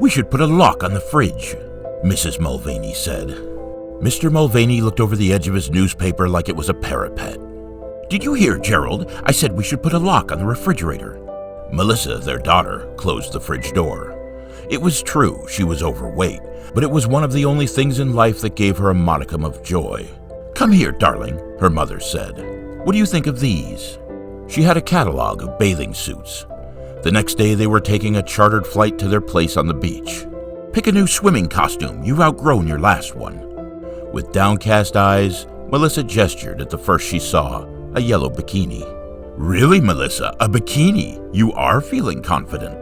"We should put a lock on the fridge," Mrs. Mulvaney said. Mr. Mulvaney looked over the edge of his newspaper like it was a parapet. "Did you hear, Gerald? I said we should put a lock on the refrigerator." Melissa, their daughter, closed the fridge door. It was true she was overweight, but it was one of the only things in life that gave her a modicum of joy. "Come here, darling," her mother said. "What do you think of these?" She had a catalog of bathing suits. The next day they were taking a chartered flight to their place on the beach. "Pick a new swimming costume. You've outgrown your last one." With downcast eyes, Melissa gestured at the first she saw, a yellow bikini. "Really, Melissa, a bikini? You are feeling confident."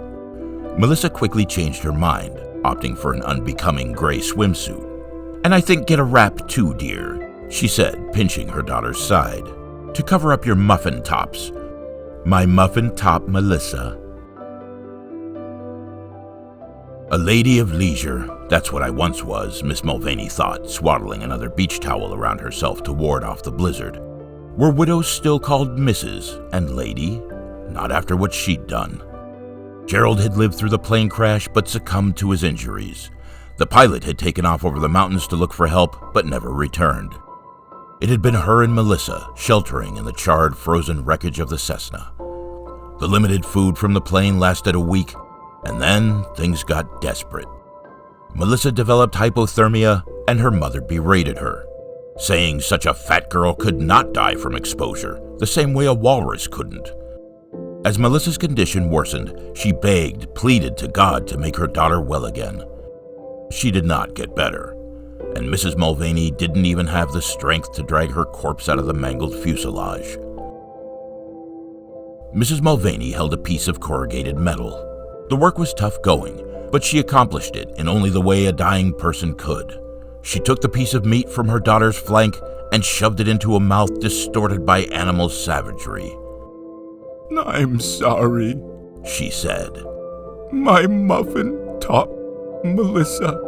Melissa quickly changed her mind, opting for an unbecoming gray swimsuit. "And I think get a wrap too, dear," she said, pinching her daughter's side, "to cover up your muffin tops. My Muffin Top Melissa." A lady of leisure, that's what I once was, Miss Mulvaney thought, swaddling another beach towel around herself to ward off the blizzard. Were widows still called Mrs. and Lady? Not after what she'd done. Gerald had lived through the plane crash but succumbed to his injuries. The pilot had taken off over the mountains to look for help but never returned. It had been her and Melissa sheltering in the charred, frozen wreckage of the Cessna. The limited food from the plane lasted a week, and then things got desperate. Melissa developed hypothermia, and her mother berated her, saying such a fat girl could not die from exposure, the same way a walrus couldn't. As Melissa's condition worsened, she begged, pleaded to God to make her daughter well again. She did not get better, and Mrs. Mulvaney didn't even have the strength to drag her corpse out of the mangled fuselage. Mrs. Mulvaney held a piece of corrugated metal. The work was tough going, but she accomplished it in only the way a dying person could. She took the piece of meat from her daughter's flank and shoved it into a mouth distorted by animal savagery. "I'm sorry," she said. "My Muffin Top Melissa."